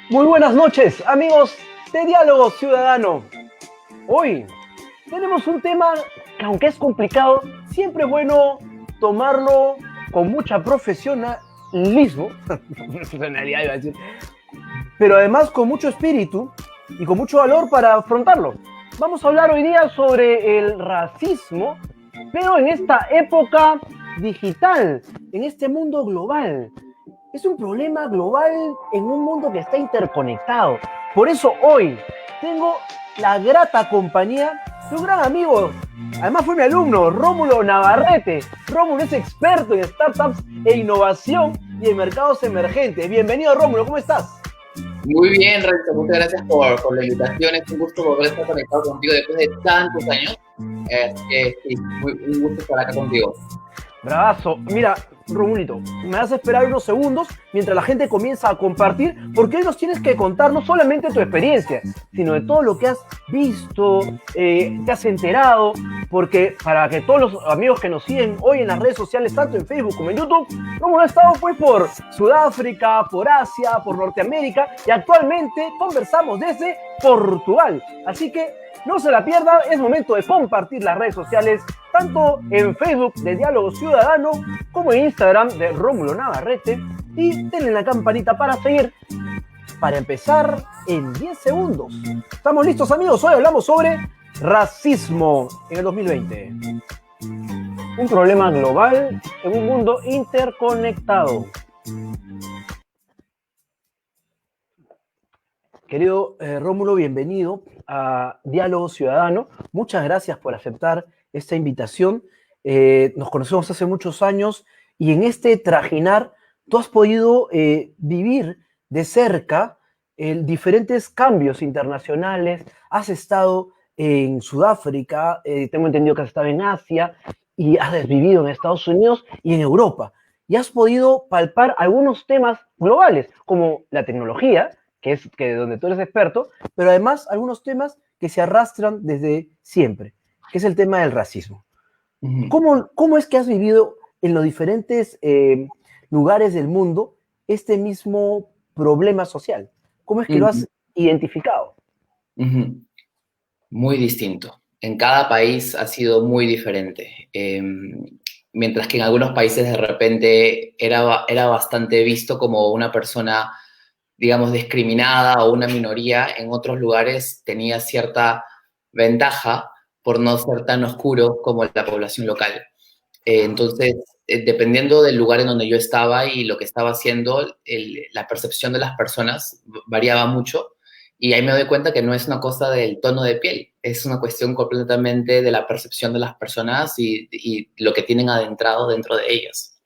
Muy buenas noches, amigos de Diálogo Ciudadano. Hoy tenemos un tema que, aunque es complicado, siempre es bueno tomarlo con mucha profesionalismo, profesionalidad iba a decir, pero además con mucho espíritu y con mucho valor para afrontarlo. Vamos a hablar hoy día sobre el racismo, pero en esta época digital, en este mundo global. Es un problema global en un mundo que está interconectado. Por eso hoy tengo la grata compañía de un gran amigo. Además fue mi alumno, Rómulo Navarrete. Rómulo es experto en startups e innovación y en mercados emergentes. Bienvenido, Rómulo, ¿cómo estás? Muy bien, Renzo, muchas gracias por la invitación. Es un gusto volver a estar conectado contigo después de tantos años. Sí, un gusto estar acá contigo. Bravazo. Mira, Romulito, me vas a esperar unos segundos mientras la gente comienza a compartir, porque hoy nos tienes que contar no solamente tu experiencia, sino de todo lo que has visto, te has enterado, porque para que todos los amigos que nos siguen hoy en las redes sociales, tanto en Facebook como en YouTube, Rómulo ha estado pues por Sudáfrica, por Asia, por Norteamérica, y actualmente conversamos desde Portugal. Así que no se la pierdan, es momento de compartir las redes sociales, tanto en Facebook de Diálogo Ciudadano como en Instagram de Rómulo Navarrete, y denle la campanita para seguir. Para empezar en 10 segundos. ¿Estamos listos, amigos? Hoy hablamos sobre racismo en el 2020. Un problema global en un mundo interconectado. Querido Rómulo, bienvenido a Diálogo Ciudadano. Muchas gracias por aceptar esta invitación. Nos conocemos hace muchos años y en este trajinar tú has podido vivir de cerca diferentes cambios internacionales. Has estado en Sudáfrica, tengo entendido que has estado en Asia y has vivido en Estados Unidos y en Europa. Y has podido palpar algunos temas globales como la tecnología, que es donde tú eres experto, pero además algunos temas que se arrastran desde siempre, que es el tema del racismo. ¿Cómo es que has vivido en los diferentes lugares del mundo este mismo problema social? ¿Cómo es que lo has identificado? Muy distinto. En cada país ha sido muy diferente. Mientras que en algunos países de repente era bastante visto como una persona, digamos, discriminada o una minoría, en otros lugares tenía cierta ventaja por no ser tan oscuro como la población local. Entonces, dependiendo del lugar en donde yo estaba y lo que estaba haciendo, la percepción de las personas variaba mucho. Y ahí me doy cuenta que no es una cosa del tono de piel, es una cuestión completamente de la percepción de las personas y lo que tienen adentrado dentro de ellas.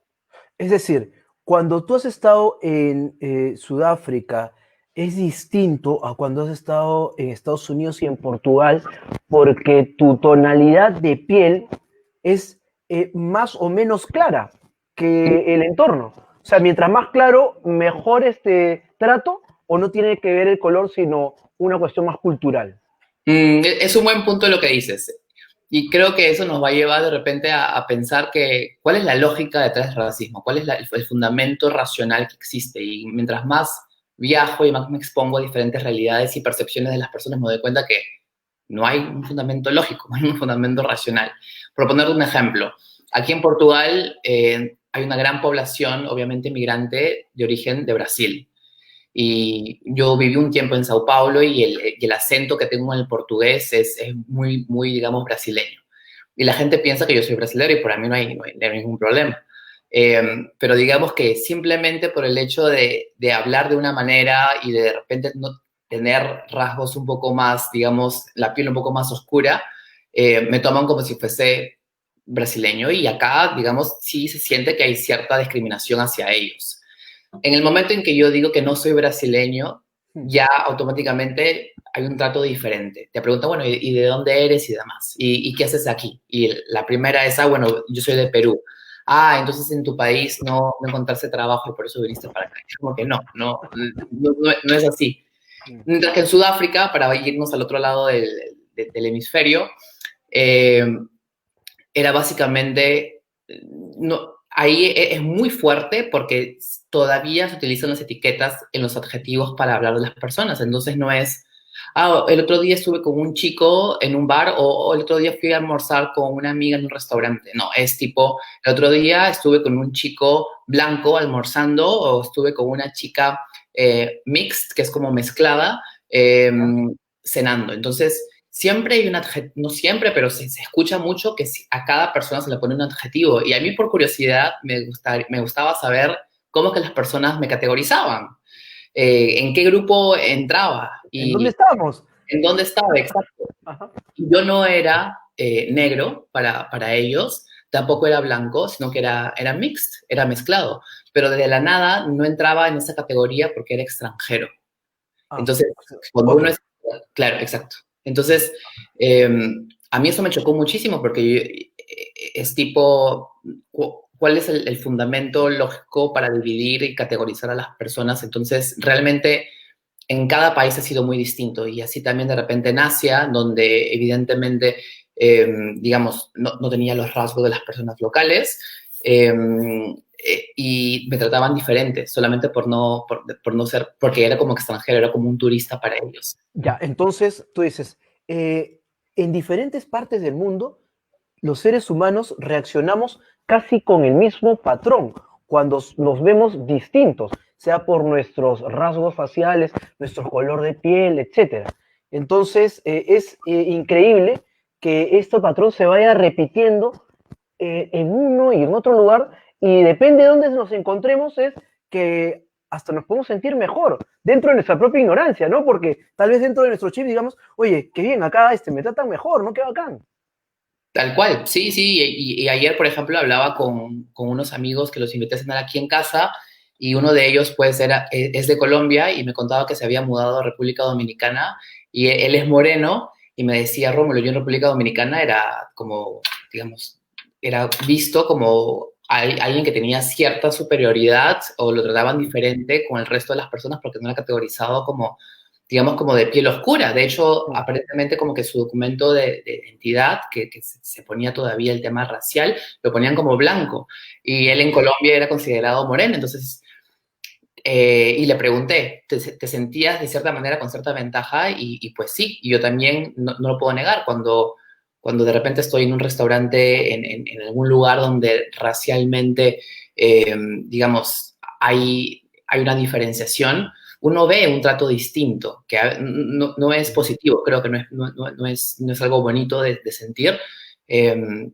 Es decir, cuando tú has estado en Sudáfrica, es distinto a cuando has estado en Estados Unidos y en Portugal, porque tu tonalidad de piel es más o menos clara que el entorno. O sea, mientras más claro, mejor este trato, o no tiene que ver el color, sino una cuestión más cultural. Es un buen punto lo que dices. Y creo que eso nos va a llevar de repente a pensar que cuál es la lógica detrás del racismo, cuál es el fundamento racional que existe. Y mientras más viajo y más me expongo a diferentes realidades y percepciones de las personas, me doy cuenta que no hay un fundamento lógico, no hay un fundamento racional. Por poner un ejemplo, aquí en Portugal hay una gran población, obviamente migrante, de origen de Brasil. Y yo viví un tiempo en Sao Paulo y el acento que tengo en el portugués es muy, muy, digamos, brasileño. Y la gente piensa que yo soy brasileño y para mí no hay ningún problema. Pero digamos que simplemente por el hecho de hablar de una manera y de repente no tener rasgos un poco más, digamos, la piel un poco más oscura, me toman como si fuese brasileño y acá, digamos, sí se siente que hay cierta discriminación hacia ellos. En el momento en que yo digo que no soy brasileño, ya automáticamente hay un trato diferente. Te preguntan, bueno, ¿y de dónde eres y demás? ¿Y qué haces aquí? Y la primera es, bueno, yo soy de Perú. Entonces en tu país no encontraste trabajo y por eso viniste para acá. Es como que no es así. Mientras que en Sudáfrica, para irnos al otro lado del hemisferio, era básicamente, no, ahí es muy fuerte porque todavía se utilizan las etiquetas en los adjetivos para hablar de las personas. Entonces no es, el otro día estuve con un chico en un bar o el otro día fui a almorzar con una amiga en un restaurante. No, es tipo, el otro día estuve con un chico blanco almorzando o estuve con una chica mixed, que es como mezclada, cenando. Entonces, siempre hay un adjetivo, no siempre, pero se escucha mucho que a cada persona se le pone un adjetivo. Y a mí, por curiosidad, me gustaba saber cómo que las personas me categorizaban, en qué grupo entraba ¿En dónde y estamos? en dónde estaba, exacto. Ajá. Yo no era negro para ellos, tampoco era blanco, sino que era mixed, era mezclado. Pero de la nada no entraba en esa categoría porque era extranjero. Ah, Entonces, cuando uno otro. es... Claro, exacto. Entonces, eh, a mí eso me chocó muchísimo porque es tipo, ¿cuál es el fundamento lógico para dividir y categorizar a las personas? Entonces, realmente en cada país ha sido muy distinto y así también de repente en Asia, donde evidentemente, digamos, no tenía los rasgos de las personas locales, eh, y me trataban diferente, solamente por no ser, porque era como extranjero, era como un turista para ellos. Ya, entonces tú dices, en diferentes partes del mundo, los seres humanos reaccionamos casi con el mismo patrón cuando nos vemos distintos, sea por nuestros rasgos faciales, nuestro color de piel, etcétera. Entonces, es increíble que este patrón se vaya repitiendo en uno y en otro lugar, y depende de dónde nos encontremos, es que hasta nos podemos sentir mejor dentro de nuestra propia ignorancia, ¿no? Porque tal vez dentro de nuestro chip digamos, oye, qué bien, acá me tratan mejor, ¿no? Qué bacán. Tal cual, sí, sí. Y ayer, por ejemplo, hablaba con unos amigos que los invité a cenar aquí en casa y uno de ellos, pues, es de Colombia y me contaba que se había mudado a República Dominicana y él es moreno y me decía, Rómulo, yo en República Dominicana era como, digamos, era visto como alguien que tenía cierta superioridad o lo trataban diferente con el resto de las personas porque no era categorizado como, digamos, como de piel oscura. De hecho, aparentemente como que su documento de identidad, que se ponía todavía el tema racial, lo ponían como blanco. Y él en Colombia era considerado moreno. Entonces, y le pregunté, ¿te sentías de cierta manera con cierta ventaja? Y pues sí, y yo también no lo puedo negar. Cuando de repente estoy en un restaurante, en algún lugar donde racialmente, digamos, hay una diferenciación, uno ve un trato distinto, que no es positivo, creo que no es algo bonito de sentir,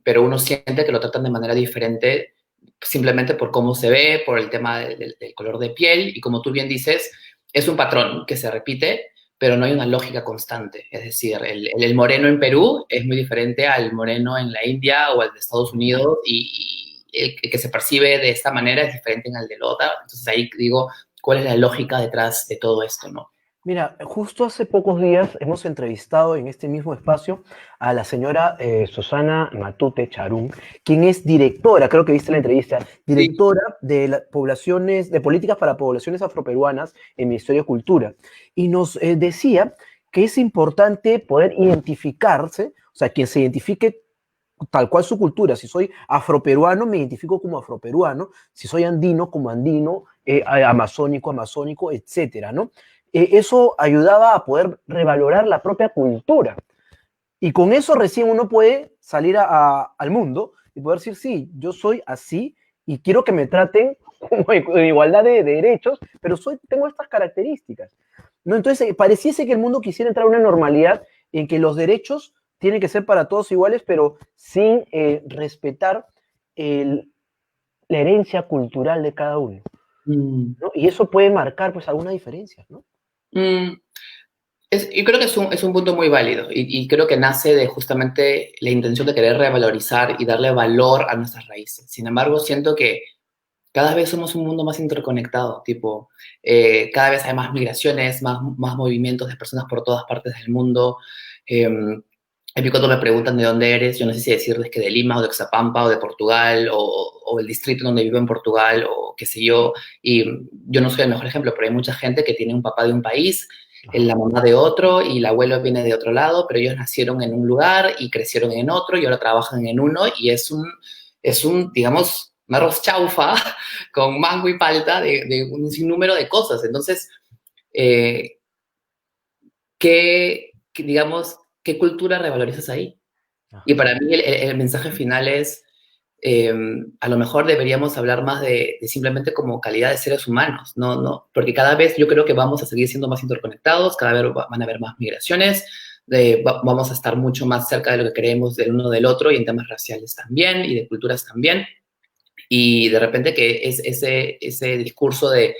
pero uno siente que lo tratan de manera diferente simplemente por cómo se ve, por el tema del color de piel, y como tú bien dices, es un patrón que se repite, pero no hay una lógica constante. Es decir, el moreno en Perú es muy diferente al moreno en la India o al de Estados Unidos, y el que se percibe de esta manera es diferente en el de la otra. Entonces ahí digo, ¿cuál es la lógica detrás de todo esto, no? Mira, justo hace pocos días hemos entrevistado en este mismo espacio a la señora Susana Matute Charún, quien es directora, creo que viste la entrevista, Sí. directora de poblaciones, de políticas para poblaciones afroperuanas en el Ministerio de Cultura. Y nos decía que es importante poder identificarse, o sea, quien se identifique tal cual su cultura. Si soy afroperuano, me identifico como afroperuano. Si soy andino, como andino, amazónico, amazónico, etcétera, ¿no? Eso ayudaba a poder revalorar la propia cultura. Y con eso recién uno puede salir al mundo y poder decir, sí, yo soy así y quiero que me traten como en igualdad de derechos, pero tengo estas características. ¿No? Entonces, pareciese que el mundo quisiera entrar a una normalidad en que los derechos tienen que ser para todos iguales, pero sin respetar el, la herencia cultural de cada uno. Mm. ¿No? Y eso puede marcar pues alguna diferencia, ¿no? Mm. Yo creo que es un punto muy válido y creo que nace de justamente la intención de querer revalorizar y darle valor a nuestras raíces. Sin embargo, siento que cada vez somos un mundo más interconectado, tipo, cada vez hay más migraciones, más movimientos de personas por todas partes del mundo. A mí cuando me preguntan de dónde eres, yo no sé si decirles que de Lima o de Oxapampa o de Portugal o el distrito donde vivo en Portugal o qué sé yo. Y yo no soy el mejor ejemplo, pero hay mucha gente que tiene un papá de un país, la mamá de otro y el abuelo viene de otro lado, pero ellos nacieron en un lugar y crecieron en otro y ahora trabajan en uno y es un digamos, un arroz chaufa con mango y palta de un sinnúmero de cosas. Entonces, eh, digamos, qué cultura revalorizas ahí? Y Ajá. para mí el mensaje final es, eh, a lo mejor deberíamos hablar más de simplemente como calidad de seres humanos, ¿no? No, porque cada vez yo creo que vamos a seguir siendo más interconectados, cada vez van a haber más migraciones, vamos a estar mucho más cerca de lo que creemos del uno del otro y en temas raciales también y de culturas también. Y de repente que ese discurso de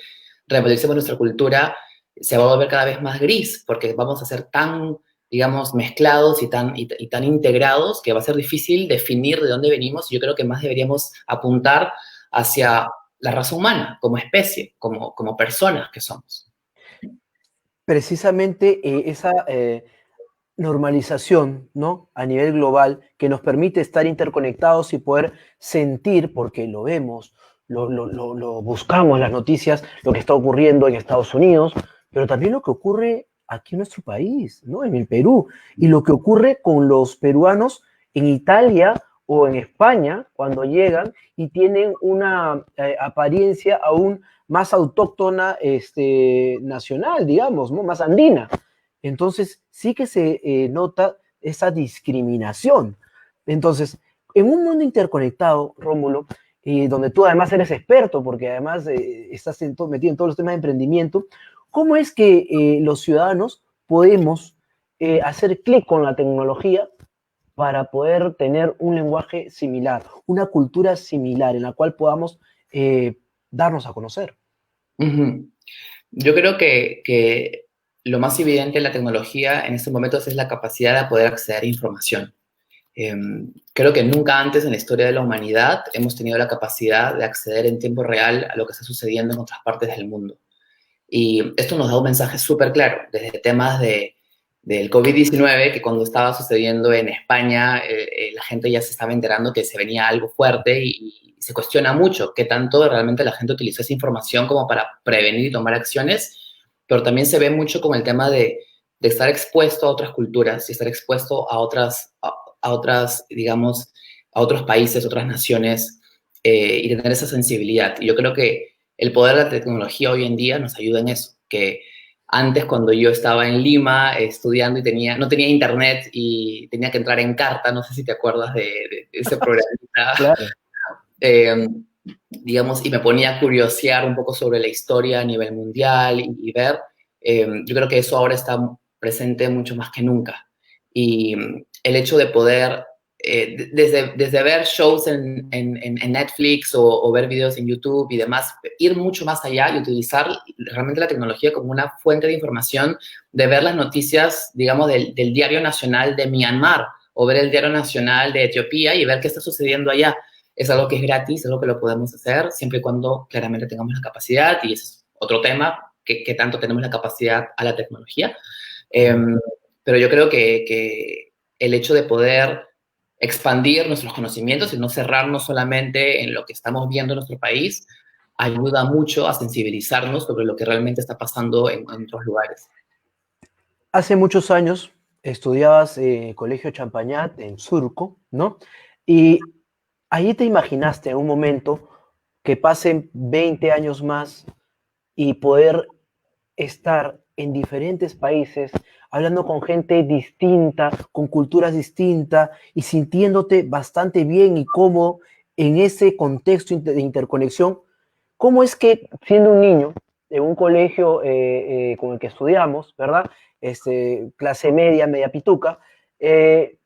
revalorizar nuestra cultura se va a volver cada vez más gris, porque vamos a ser tan, digamos, mezclados y tan integrados que va a ser difícil definir de dónde venimos. Yo creo que más deberíamos apuntar hacia la raza humana como especie, como personas que somos. Precisamente esa normalización, ¿no? A nivel global, que nos permite estar interconectados y poder sentir, porque lo vemos, lo buscamos en las noticias, lo que está ocurriendo en Estados Unidos, pero también lo que ocurre aquí en nuestro país, ¿no? En el Perú, y lo que ocurre con los peruanos en Italia o en España cuando llegan y tienen una apariencia aún más autóctona nacional, digamos, ¿no? Más andina. Entonces, sí que se nota esa discriminación. Entonces, en un mundo interconectado, Rómulo, donde tú además eres experto, porque además estás metido en todos los temas de emprendimiento, ¿cómo es que los ciudadanos podemos hacer clic con la tecnología para poder tener un lenguaje similar, una cultura similar en la cual podamos darnos a conocer? Ujú. Yo creo que lo más evidente en la tecnología en estos momentos es la capacidad de poder acceder a información. Creo que nunca antes en la historia de la humanidad hemos tenido la capacidad de acceder en tiempo real a lo que está sucediendo en otras partes del mundo. Y esto nos da un mensaje súper claro, desde temas del COVID-19, que cuando estaba sucediendo en España, la gente ya se estaba enterando que se venía algo fuerte y se cuestiona mucho qué tanto realmente la gente utilizó esa información como para prevenir y tomar acciones, pero también se ve mucho con el tema de estar expuesto a otras culturas y estar expuesto a otras, digamos, a otros países, otras naciones, y tener esa sensibilidad. Y yo creo que el poder de la tecnología hoy en día nos ayuda en eso, que antes cuando yo estaba en Lima estudiando y no tenía internet y tenía que entrar en carta, no sé si te acuerdas de ese programita, Claro. eh, digamos, y me ponía a curiosear un poco sobre la historia a nivel mundial y ver, yo creo que eso ahora está presente mucho más que nunca. Y el hecho de poder, desde ver shows en Netflix o ver videos en YouTube y demás, ir mucho más allá y utilizar realmente la tecnología como una fuente de información, de ver las noticias, digamos, del diario nacional de Myanmar o ver el diario nacional de Etiopía y ver qué está sucediendo allá. Es algo que es gratis, es algo que lo podemos hacer siempre y cuando claramente tengamos la capacidad, y ese es otro tema, que tanto tenemos la capacidad a la tecnología. Eh, pero yo creo que el hecho de poder expandir nuestros conocimientos y no cerrarnos solamente en lo que estamos viendo en nuestro país, ayuda mucho a sensibilizarnos sobre lo que realmente está pasando en otros lugares. Hace muchos años estudiabas en el Colegio Champañat en Surco, ¿no? Y ahí te imaginaste en un momento que pasen 20 años más y poder estar en diferentes países, hablando con gente distinta, con culturas distintas y sintiéndote bastante bien y cómodo en ese contexto de interconexión. ¿Cómo es que siendo un niño en un colegio con el que estudiamos, ¿verdad? Clase media, media pituca, eh,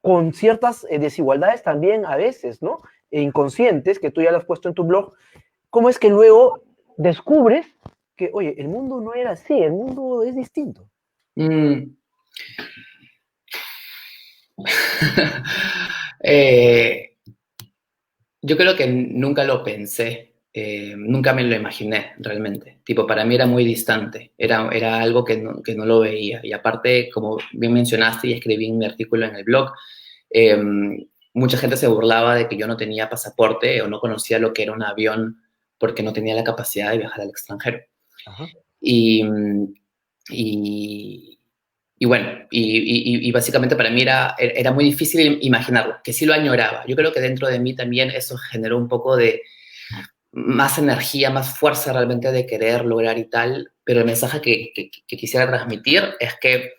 con ciertas desigualdades también a veces, ¿no? E inconscientes, que tú ya lo has puesto en tu blog, ¿cómo es que luego descubres que, oye, el mundo no era así, el mundo es distinto? Mm. eh, Yo creo que nunca lo pensé, nunca me lo imaginé realmente. Tipo, para mí era muy distante, era algo que no lo veía. Y aparte, como bien mencionaste y escribí en mi artículo en el blog, eh, mucha gente se burlaba de que yo no tenía pasaporte o no conocía lo que era un avión porque no tenía la capacidad de viajar al extranjero. Ajá. Y, y Y bueno, y básicamente para mí era muy difícil imaginarlo, que sí lo añoraba. Yo creo que dentro de mí también eso generó un poco de más energía, más fuerza realmente de querer lograr y tal, pero el mensaje que quisiera transmitir es que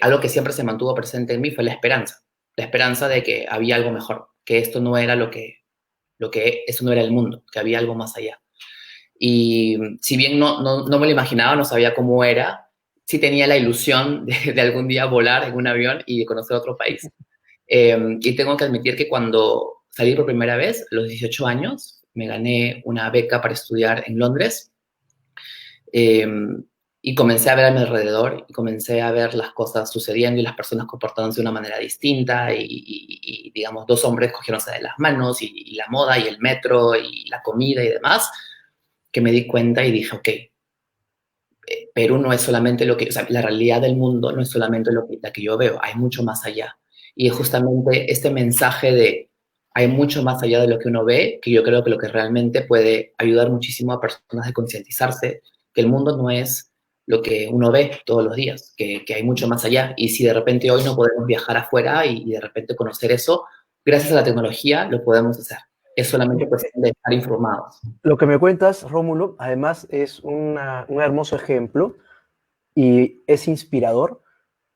algo que siempre se mantuvo presente en mí fue la esperanza de que había algo mejor, que esto no era eso no era el mundo, que había algo más allá. Y si bien no me lo imaginaba, no sabía cómo era, sí tenía la ilusión de algún día volar en un avión y de conocer otro país. Y tengo que admitir que cuando salí por primera vez, a los 18 años, me gané una beca para estudiar en Londres. Eh, y comencé a ver a mi alrededor y comencé a ver las cosas sucediendo y las personas comportándose de una manera distinta digamos, dos hombres cogiéndose de las manos y la moda y el metro y la comida y demás, que me di cuenta y dije, ok, Perú no es solamente lo que, o sea, la realidad del mundo no es solamente la que yo veo, hay mucho más allá. Y es justamente este mensaje de hay mucho más allá de lo que uno ve, que yo creo que lo que realmente puede ayudar muchísimo a personas a concientizarse, que el mundo no es lo que uno ve todos los días, que hay mucho más allá. Y si de repente hoy no podemos viajar afuera y de repente conocer eso, gracias a la tecnología lo podemos hacer. Es solamente cuestión de estar informados. Lo que me cuentas, Rómulo, además es un hermoso ejemplo y es inspirador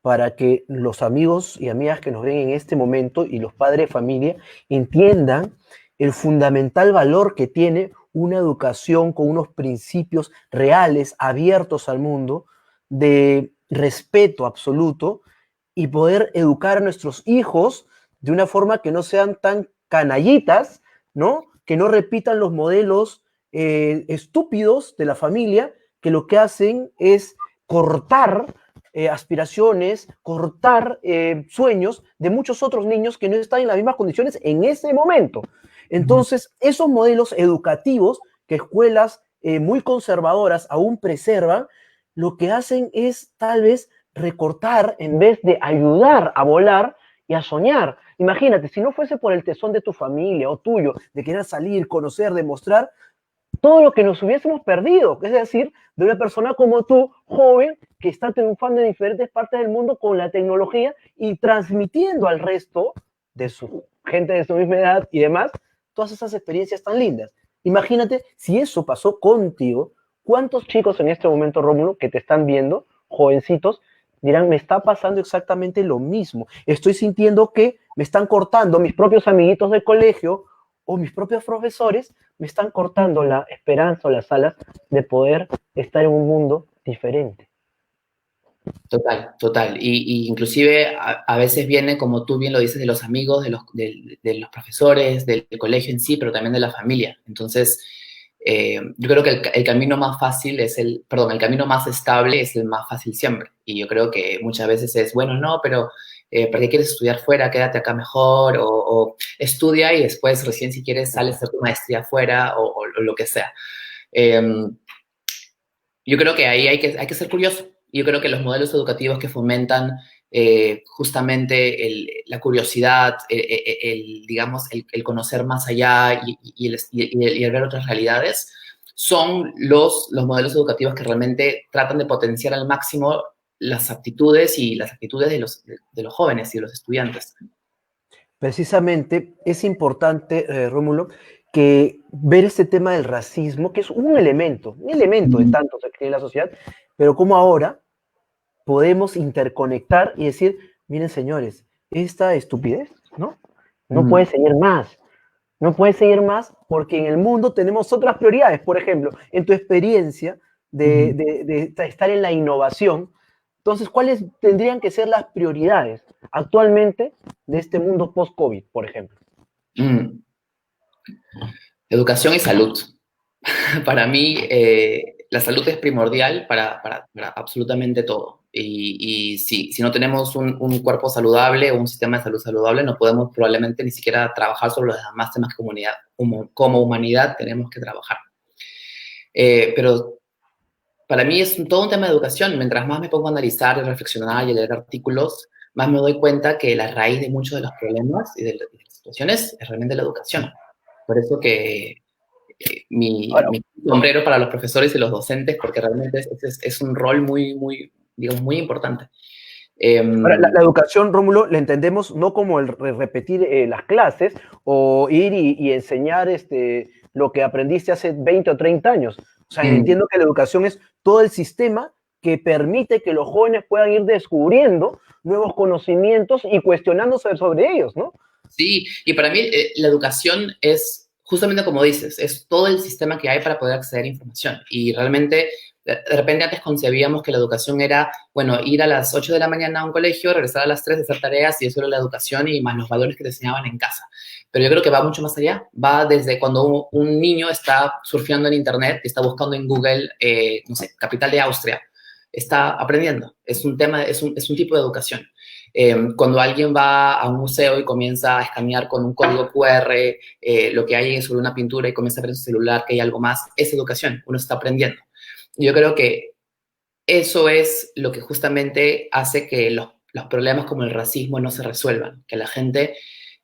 para que los amigos y amigas que nos ven en este momento y los padres de familia entiendan el fundamental valor que tiene una educación con unos principios reales, abiertos al mundo, de respeto absoluto y poder educar a nuestros hijos de una forma que no sean tan canallitas, ¿no? Que no repitan los modelos estúpidos de la familia, que lo que hacen es cortar aspiraciones, cortar sueños de muchos otros niños que no están en las mismas condiciones en ese momento. Entonces, esos modelos educativos que escuelas muy conservadoras aún preservan, lo que hacen es tal vez recortar en vez de ayudar a volar y a soñar. Imagínate, si no fuese por el tesón de tu familia o tuyo, de querer salir, conocer, demostrar, todo lo que nos hubiésemos perdido, es decir, de una persona como tú, joven, que está triunfando en diferentes partes del mundo con la tecnología y transmitiendo al resto de su gente de su misma edad y demás, todas esas experiencias tan lindas. Imagínate si eso pasó contigo, ¿cuántos chicos en este momento, Rómulo, que te están viendo, jovencitos, dirán, me está pasando exactamente lo mismo? Estoy sintiendo que me están cortando mis propios amiguitos de colegio o mis propios profesores me están cortando la esperanza o las alas de poder estar en un mundo diferente. Total, total. Y inclusive a veces viene, como tú bien lo dices, de los amigos, de los profesores, del colegio en sí, pero también de la familia. Entonces, yo creo que el camino más fácil el camino más estable es el más fácil siempre. Y yo creo que muchas veces es, bueno, no, pero ¿para qué quieres estudiar fuera? Quédate acá mejor, o estudia y después recién si quieres sales a hacer tu maestría afuera o lo que sea. Yo creo que ahí hay que ser curioso. Yo creo que los modelos educativos que fomentan justamente la curiosidad, digamos, el conocer más allá y el ver otras realidades, son los modelos educativos que realmente tratan de potenciar al máximo las aptitudes y las actitudes de los jóvenes y de los estudiantes. Precisamente es importante, Rómulo, que ver este tema del racismo, que es un elemento de tantos que tiene la sociedad, pero como ahora podemos interconectar y decir, miren señores, esta estupidez, ¿no? No puede seguir más. No puede seguir más porque en el mundo tenemos otras prioridades. Por ejemplo, en tu experiencia de estar en la innovación, entonces, ¿cuáles tendrían que ser las prioridades actualmente de este mundo post-COVID, por ejemplo? Mm. Educación y salud. Para mí, la salud es primordial para absolutamente todo. Si no tenemos un cuerpo saludable o un sistema de salud saludable, no podemos probablemente ni siquiera trabajar sobre los demás temas que como humanidad tenemos que trabajar. Pero para mí es todo un tema de educación. Mientras más me pongo a analizar y reflexionar y leer artículos, más me doy cuenta que la raíz de muchos de los problemas y de las situaciones es realmente la educación. Por eso que mi sombrero para los profesores y los docentes, porque realmente es un rol muy, muy, digamos, muy importante. Ahora, la educación, Rómulo, la entendemos no como el repetir las clases o ir y enseñar lo que aprendiste hace 20 o 30 años. O sea, mm, entiendo que la educación es todo el sistema que permite que los jóvenes puedan ir descubriendo nuevos conocimientos y cuestionándose sobre ellos, ¿no? sí, y para mí la educación es justamente como dices, es todo el sistema que hay para poder acceder a información. Y realmente, de repente antes concebíamos que la educación era, bueno, ir a las 8 de la mañana a un colegio, regresar a las 3 de hacer tareas y eso era la educación y más los valores que te enseñaban en casa. Pero yo creo que va mucho más allá. Va desde cuando un niño está surfeando en Internet, está buscando en Google, no sé, capital de Austria, está aprendiendo. Es un tema, es un tipo de educación. Cuando alguien va a un museo y comienza a escanear con un código QR lo que hay sobre una pintura y comienza a ver en su celular que hay algo más, es educación, uno está aprendiendo. Y yo creo que eso es lo que justamente hace que los problemas como el racismo no se resuelvan, que la gente,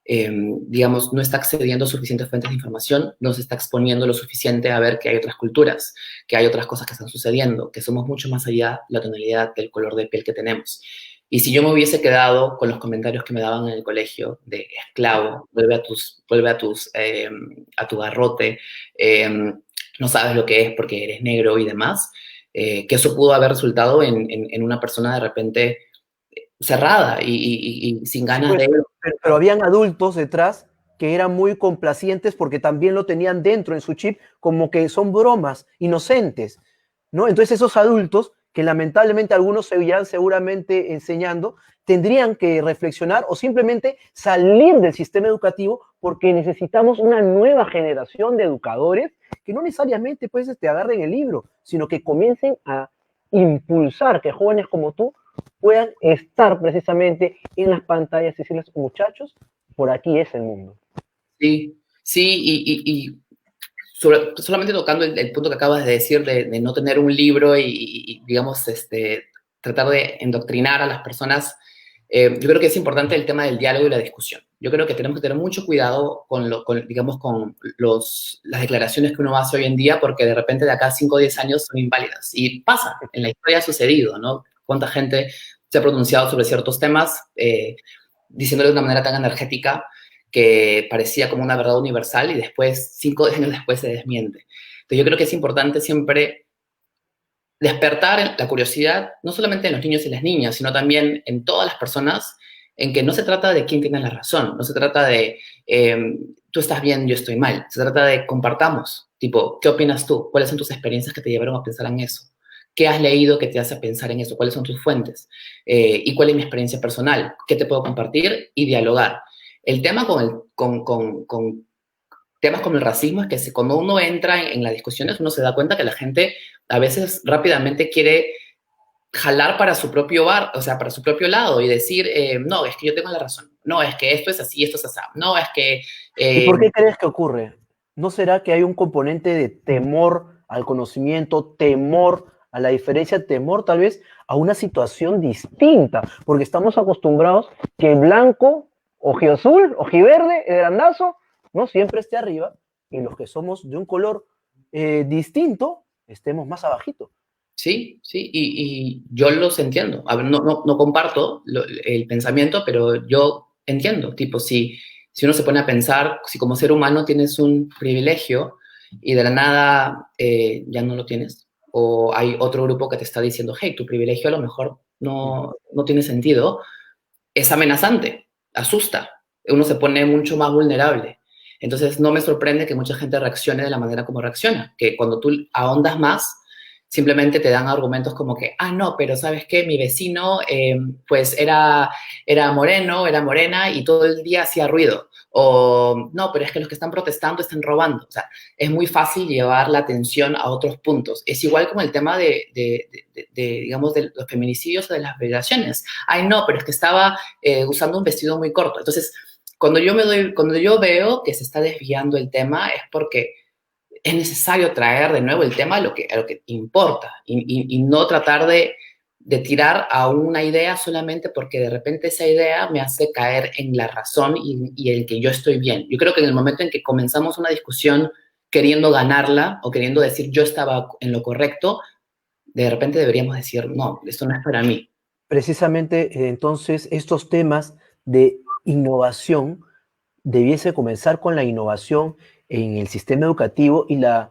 digamos, no está accediendo a suficientes fuentes de información, no se está exponiendo lo suficiente a ver que hay otras culturas, que hay otras cosas que están sucediendo, que somos mucho más allá de la tonalidad del color de piel que tenemos. Y si yo me hubiese quedado con los comentarios que me daban en el colegio de esclavo, a tu garrote, eh, no sabes lo que es porque eres negro y demás, que eso pudo haber resultado en una persona de repente cerrada y sin Sí, ganas pues, de... pero habían adultos detrás que eran muy complacientes porque también lo tenían dentro en su chip, como que son bromas inocentes, ¿no? Entonces esos adultos, que lamentablemente algunos seguirán seguramente enseñando, tendrían que reflexionar o simplemente salir del sistema educativo porque necesitamos una nueva generación de educadores que no necesariamente pues agarren el libro, sino que comiencen a impulsar que jóvenes como tú puedan estar precisamente en las pantallas y decirles, muchachos, por aquí es el mundo. Sí, sí, solamente tocando el punto que acabas de decir de no tener un libro digamos, tratar de endoctrinar a las personas, yo creo que es importante el tema del diálogo y la discusión. Yo creo que tenemos que tener mucho cuidado digamos, con las declaraciones que uno hace hoy en día, porque de repente de acá a 5 o 10 años son inválidas. Y pasa, en la historia ha sucedido, ¿no? Cuánta gente se ha pronunciado sobre ciertos temas, diciéndolo de una manera tan energética que parecía como una verdad universal y después, 5 años después, se desmiente. Entonces yo creo que es importante siempre despertar la curiosidad, no solamente en los niños y las niñas, sino también en todas las personas, en que no se trata de quién tiene la razón, no se trata de tú estás bien, yo estoy mal, se trata de compartamos, tipo, ¿qué opinas tú? ¿Cuáles son tus experiencias que te llevaron a pensar en eso? ¿Qué has leído que te hace pensar en eso? ¿Cuáles son tus fuentes? ¿Y cuál es mi experiencia personal? ¿Qué te puedo compartir? Y dialogar. El tema con temas como el racismo es que cuando uno entra en las discusiones, uno se da cuenta que la gente a veces rápidamente quiere jalar para su propio bar, o sea, para su propio lado y decir, no, es que yo tengo la razón, no, es que esto es así, esto es así, no, es que... ¿Y por qué crees que ocurre? ¿No será que hay un componente de temor al conocimiento, temor a la diferencia, temor tal vez a una situación distinta? Porque estamos acostumbrados que el blanco, ojiazul, ojiverde, el grandazo, no siempre esté arriba y los que somos de un color distinto estemos más abajito. Sí, sí, y yo los entiendo. A ver, no comparto el pensamiento, pero yo entiendo. Tipo, si uno se pone a pensar, si como ser humano tienes un privilegio y de la nada ya no lo tienes, o hay otro grupo que te está diciendo, hey, tu privilegio a lo mejor no tiene sentido, es amenazante, asusta. Uno se pone mucho más vulnerable. Entonces, no me sorprende que mucha gente reaccione de la manera como reacciona, que cuando tú ahondas más, simplemente te dan argumentos como que, ah, no, pero ¿sabes qué? Mi vecino, pues era moreno, era morena y todo el día hacía ruido. O, no, pero es que los que están protestando están robando. O sea, es muy fácil llevar la atención a otros puntos. Es igual con el tema digamos, de los feminicidios o de las violaciones. Ay, no, pero es que estaba usando un vestido muy corto. Entonces, cuando yo veo que se está desviando el tema es porque es necesario traer de nuevo el tema a lo que importa y no tratar de tirar a una idea solamente porque de repente esa idea me hace caer en la razón y en que yo estoy bien. Yo creo que en el momento en que comenzamos una discusión queriendo ganarla o queriendo decir yo estaba en lo correcto, de repente deberíamos decir, no, esto no es para mí. Precisamente, entonces, estos temas de innovación debiese comenzar con la innovación en el sistema educativo y la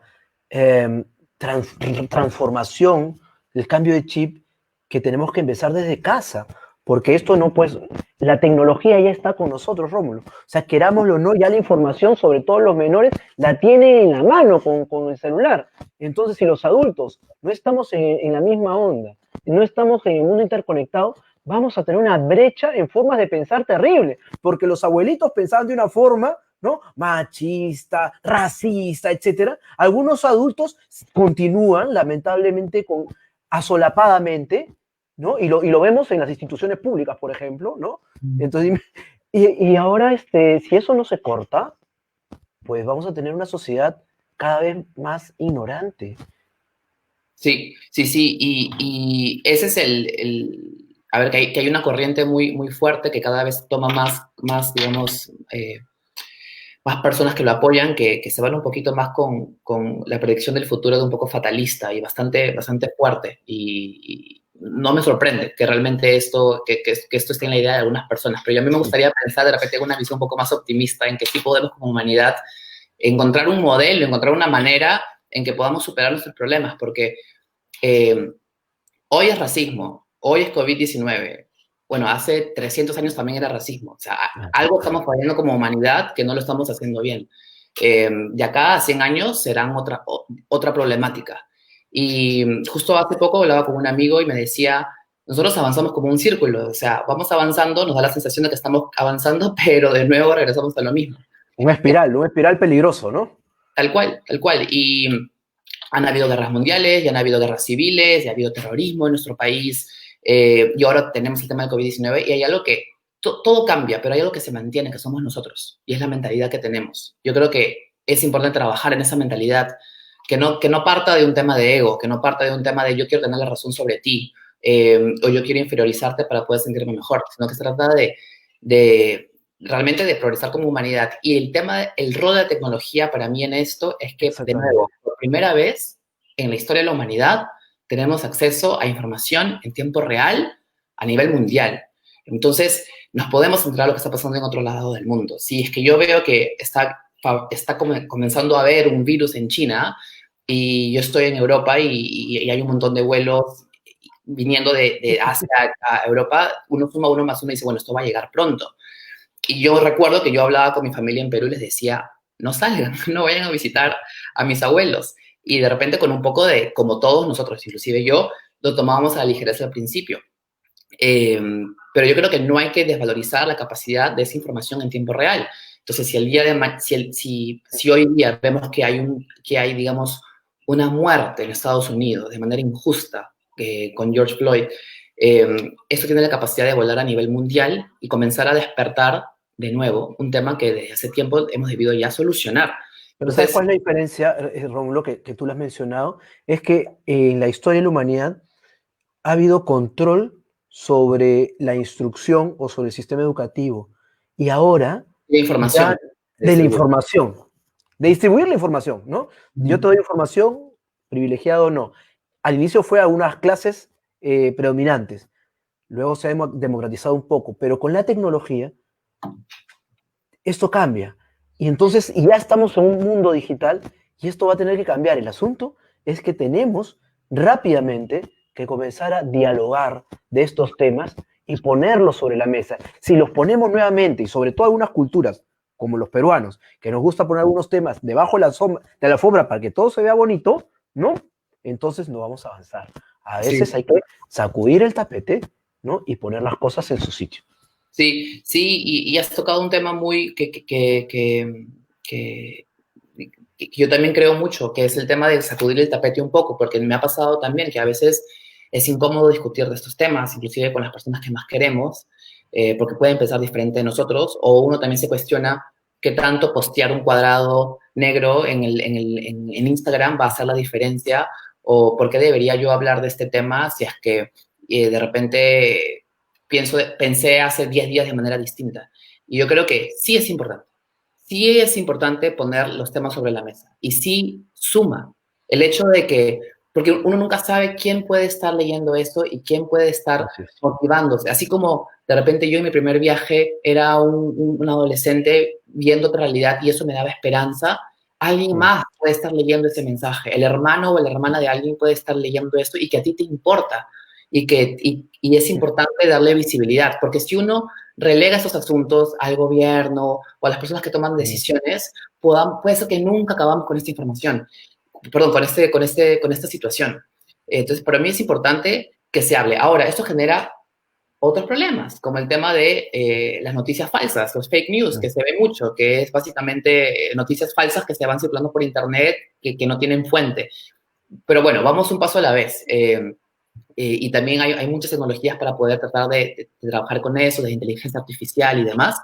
eh, transformación, el cambio de chip que tenemos que empezar desde casa, porque esto no, pues, la tecnología ya está con nosotros, Rómulo. O sea, querámoslo o no, ya la información, sobre todo los menores, la tienen en la mano con el celular. Entonces, si los adultos no estamos en la misma onda, no estamos en el mundo interconectado, vamos a tener una brecha en formas de pensar terrible, porque los abuelitos pensaban de una forma, ¿no? Machista, racista, etcétera. Algunos adultos continúan, lamentablemente, asolapadamente, ¿no? Y lo vemos en las instituciones públicas, por ejemplo, ¿no? Entonces, y ahora, si eso no se corta, pues vamos a tener una sociedad cada vez más ignorante. Sí, sí, sí, y ese es a ver, que hay una corriente muy, muy fuerte que cada vez toma más digamos, más personas que lo apoyan, que se van un poquito más con la predicción del futuro de un poco fatalista y bastante fuerte. Y no me sorprende que realmente que esto esté en la idea de algunas personas, pero a mí me gustaría pensar de repente en una visión un poco más optimista en que sí podemos como humanidad encontrar un modelo, encontrar una manera en que podamos superar nuestros problemas, porque hoy es racismo, hoy es COVID-19. Bueno, hace 300 años también era racismo. O sea, algo estamos fallando como humanidad que no lo estamos haciendo bien. De acá a 100 años serán otra problemática. Y justo hace poco hablaba con un amigo y me decía, nosotros avanzamos como un círculo, o sea, vamos avanzando, nos da la sensación de que estamos avanzando, pero de nuevo regresamos a lo mismo. Una espiral peligroso, ¿no? Tal cual, tal cual. Y han habido guerras mundiales, ya han habido guerras civiles, ya ha habido terrorismo en nuestro país, y ahora tenemos el tema del COVID-19, y hay algo que todo cambia, pero hay algo que se mantiene, que somos nosotros, y es la mentalidad que tenemos. Yo creo que es importante trabajar en esa mentalidad, que no parta de un tema de ego, que no parta de un tema de yo quiero tener la razón sobre ti, o yo quiero inferiorizarte para poder sentirme mejor, sino que se trata de realmente de progresar como humanidad. Y el rol de la tecnología para mí en esto es que, de nuevo, por primera vez en la historia de la humanidad, tenemos acceso a información en tiempo real a nivel mundial. Entonces, nos podemos enterar de lo que está pasando en otro lado del mundo. Si es que yo veo que está comenzando a haber un virus en China y yo estoy en Europa y hay un montón de vuelos viniendo de Asia a Europa, uno suma uno más uno y dice, bueno, esto va a llegar pronto. Y yo recuerdo que yo hablaba con mi familia en Perú y les decía, no salgan, no vayan a visitar a mis abuelos. Y de repente con un poco de, como todos nosotros, inclusive yo, lo tomábamos a la ligereza al principio. Pero yo creo que no hay que desvalorizar la capacidad de esa información en tiempo real. Entonces, si el día de si hoy día vemos que hay, digamos, una muerte en Estados Unidos de manera injusta con George Floyd, esto tiene la capacidad de volar a nivel mundial y comenzar a despertar de nuevo un tema que desde hace tiempo hemos debido ya solucionar. Pero ¿sabes cuál es la diferencia, Rómulo, que tú lo has mencionado? Es que en la historia de la humanidad ha habido control sobre la instrucción o sobre el sistema educativo. Y ahora, la información. ya de la información, de distribuir la información, ¿no? Yo te doy información, privilegiado o no. Al inicio fue a unas clases predominantes, luego se ha democratizado un poco, pero con la tecnología esto cambia. Y entonces ya estamos en un mundo digital y esto va a tener que cambiar. El asunto es que tenemos rápidamente que comenzar a dialogar de estos temas y ponerlos sobre la mesa. Si los ponemos nuevamente, y sobre todo algunas culturas, como los peruanos, que nos gusta poner algunos temas debajo de la alfombra para que todo se vea bonito, ¿no? Entonces no vamos a avanzar. A veces hay que sacudir el tapete, ¿no? Y poner las cosas en su sitio. Sí, sí, y has tocado un tema muy que yo también creo mucho, que es el tema de sacudir el tapete un poco, porque me ha pasado también que a veces es incómodo discutir de estos temas, inclusive con las personas que más queremos, porque pueden pensar diferente de nosotros, o uno también se cuestiona qué tanto postear un cuadrado negro en Instagram va a hacer la diferencia, o por qué debería yo hablar de este tema si es que de repente pensé hace 10 días de manera distinta. Y yo creo que sí es importante poner los temas sobre la mesa. Y sí suma el hecho de que porque uno nunca sabe quién puede estar leyendo esto y quién puede estar motivándose. Así como de repente yo en mi primer viaje era un adolescente viendo otra realidad y eso me daba esperanza, alguien más puede estar leyendo ese mensaje. El hermano o la hermana de alguien puede estar leyendo esto y que a ti te importa y es importante darle visibilidad, porque si uno relega esos asuntos al gobierno o a las personas que toman decisiones, puede ser que nunca acabamos con esta información, perdón, con esta situación. Entonces, para mí es importante que se hable. Ahora, esto genera otros problemas, como el tema de las noticias falsas, los fake news, que se ve mucho, que es básicamente noticias falsas que se van circulando por internet, que no tienen fuente. Pero bueno, vamos un paso a la vez. Y también hay muchas tecnologías para poder tratar de trabajar con eso, de inteligencia artificial y demás.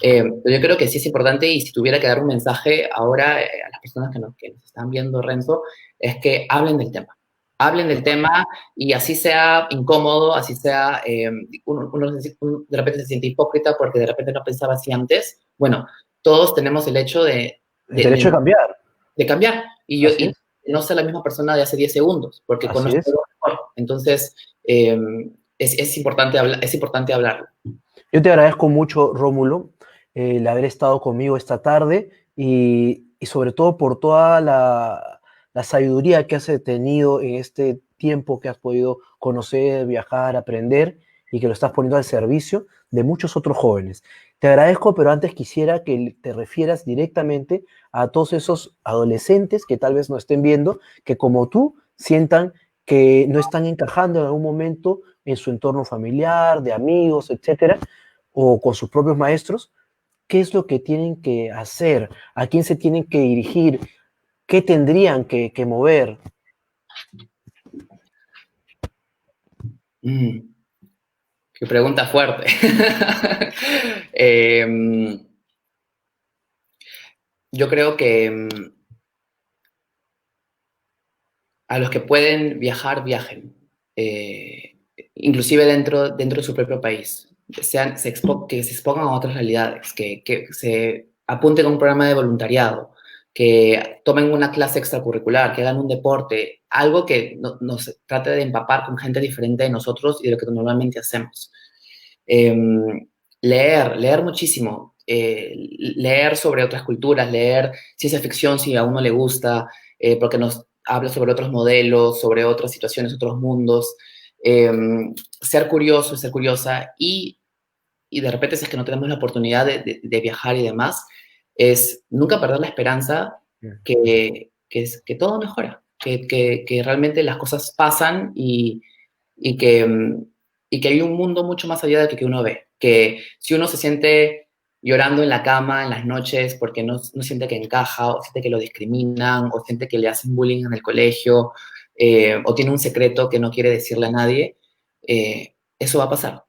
Pero yo creo que sí es importante, y si tuviera que dar un mensaje ahora a las personas que nos están viendo, Renzo, es que hablen del tema. Hablen del tema y así sea incómodo, así sea, uno de repente se siente hipócrita porque de repente no pensaba así antes. Bueno, todos tenemos el hecho el derecho de cambiar. De cambiar. Y no ser la misma persona de hace 10 segundos, porque conozco mejor. Entonces, es importante hablarlo. Yo te agradezco mucho, Rómulo, el haber estado conmigo esta tarde y sobre todo por toda la sabiduría que has tenido en este tiempo que has podido conocer, viajar, aprender y que lo estás poniendo al servicio de muchos otros jóvenes. Te agradezco, pero antes quisiera que te refieras directamente a todos esos adolescentes que tal vez no estén viendo, que como tú sientan que no están encajando en algún momento en su entorno familiar, de amigos, etcétera, o con sus propios maestros. ¿Qué es lo que tienen que hacer? ¿A quién se tienen que dirigir? ¿Qué tendrían que mover? Qué pregunta fuerte. Yo creo que a los que pueden viajar, viajen. Inclusive dentro de su propio país. Que se expongan a otras realidades, que se apunten a un programa de voluntariado, que tomen una clase extracurricular, que hagan un deporte, algo que nos trate de empapar con gente diferente de nosotros y de lo que normalmente hacemos. Leer muchísimo, leer sobre otras culturas, leer ciencia ficción si a uno le gusta, porque nos habla sobre otros modelos, sobre otras situaciones, otros mundos, ser curioso, ser curiosa y de repente si es que no tenemos la oportunidad de viajar y demás, es nunca perder la esperanza que todo mejora, que realmente las cosas pasan y que hay un mundo mucho más allá de que uno ve, que si uno se siente llorando en la cama en las noches porque no siente que encaja, o siente que lo discriminan, o siente que le hacen bullying en el colegio, o tiene un secreto que no quiere decirle a nadie, eso va a pasar.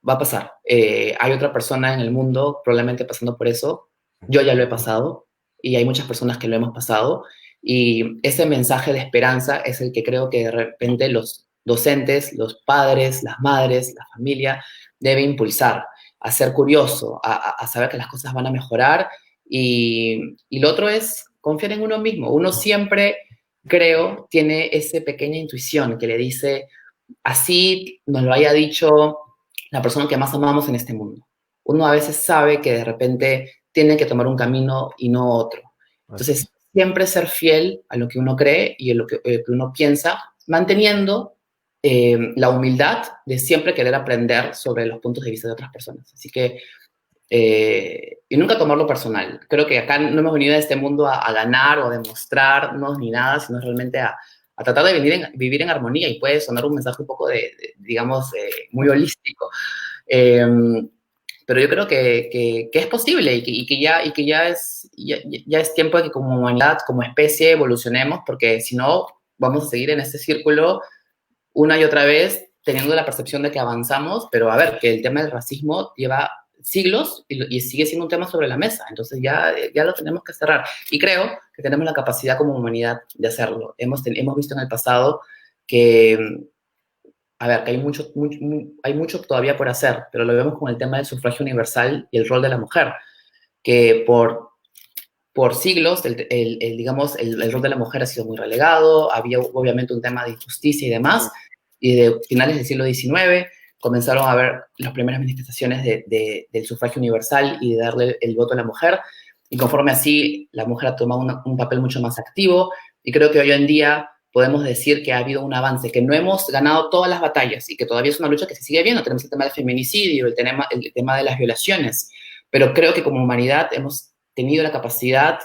Va a pasar. Hay otra persona en el mundo probablemente pasando por eso. Yo ya lo he pasado y hay muchas personas que lo hemos pasado. Y ese mensaje de esperanza es el que creo que de repente los docentes, los padres, las madres, la familia debe impulsar, a ser curioso, a saber que las cosas van a mejorar. Y lo otro es confiar en uno mismo. Uno siempre, creo, tiene esa pequeña intuición que le dice, así nos lo haya dicho la persona que más amamos en este mundo. Uno a veces sabe que de repente tiene que tomar un camino y no otro. Entonces, siempre ser fiel a lo que uno cree y a lo que uno piensa, manteniendo la humildad de siempre querer aprender sobre los puntos de vista de otras personas. Así que, y nunca tomarlo personal. Creo que acá no hemos venido a este mundo a ganar o a demostrarnos ni nada, sino realmente a tratar de vivir en armonía, y puede sonar un mensaje un poco digamos, muy holístico. Pero yo creo que es posible y que ya es tiempo de que como humanidad, como especie, evolucionemos, porque si no, vamos a seguir en este círculo una y otra vez teniendo la percepción de que avanzamos, pero a ver, que el tema del racismo lleva siglos y sigue siendo un tema sobre la mesa, entonces ya lo tenemos que cerrar. Y creo que tenemos la capacidad como humanidad de hacerlo. Hemos visto en el pasado que, a ver, que hay mucho todavía por hacer, pero lo vemos con el tema del sufragio universal y el rol de la mujer, que por por siglos, digamos, el rol de la mujer ha sido muy relegado, había obviamente un tema de injusticia y demás, y de finales del siglo XIX comenzaron a haber las primeras manifestaciones del sufragio universal y de darle el voto a la mujer, y conforme así la mujer ha tomado un papel mucho más activo, y creo que hoy en día podemos decir que ha habido un avance, que no hemos ganado todas las batallas y que todavía es una lucha que se sigue viendo. Tenemos el tema del feminicidio, el tema de las violaciones, pero creo que como humanidad hemos tenido la capacidad,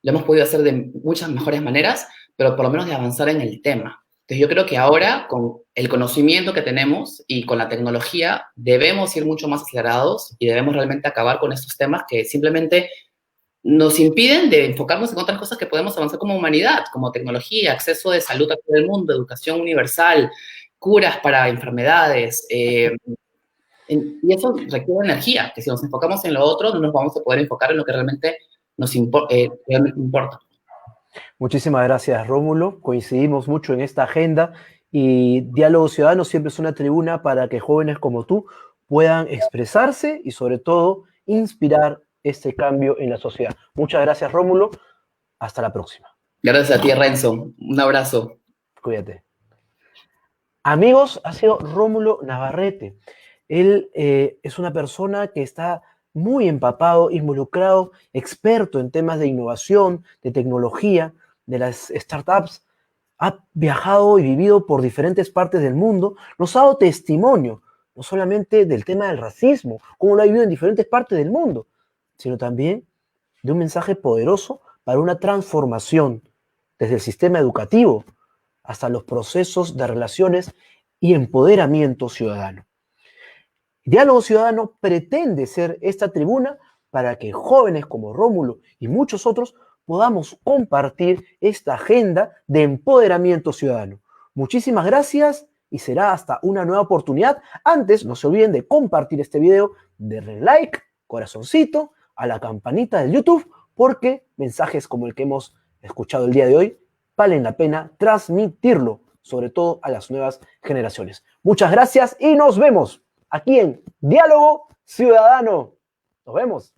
lo hemos podido hacer de muchas mejores maneras, pero por lo menos de avanzar en el tema. Entonces yo creo que ahora, con el conocimiento que tenemos y con la tecnología, debemos ir mucho más acelerados y debemos realmente acabar con estos temas que simplemente nos impiden de enfocarnos en otras cosas que podemos avanzar como humanidad, como tecnología, acceso de salud a todo el mundo, educación universal, curas para enfermedades, y eso requiere energía, que si nos enfocamos en lo otro, no nos vamos a poder enfocar en lo que realmente realmente importa. Muchísimas gracias, Rómulo. Coincidimos mucho en esta agenda y Diálogo Ciudadano siempre es una tribuna para que jóvenes como tú puedan expresarse y sobre todo inspirar este cambio en la sociedad. Muchas gracias, Rómulo. Hasta la próxima. Gracias a ti, Renzo. Un abrazo. Cuídate. Amigos, ha sido Rómulo Navarrete. Él es una persona que está muy empapado, involucrado, experto en temas de innovación, de tecnología, de las startups. Ha viajado y vivido por diferentes partes del mundo. Nos ha dado testimonio, no solamente del tema del racismo, cómo lo ha vivido en diferentes partes del mundo, sino también de un mensaje poderoso para una transformación desde el sistema educativo hasta los procesos de relaciones y empoderamiento ciudadano. Diálogo Ciudadano pretende ser esta tribuna para que jóvenes como Rómulo y muchos otros podamos compartir esta agenda de empoderamiento ciudadano. Muchísimas gracias y será hasta una nueva oportunidad. Antes, no se olviden de compartir este video, darle like, corazoncito, a la campanita del YouTube, porque mensajes como el que hemos escuchado el día de hoy valen la pena transmitirlo, sobre todo a las nuevas generaciones. Muchas gracias y nos vemos aquí en Diálogo Ciudadano. Nos vemos.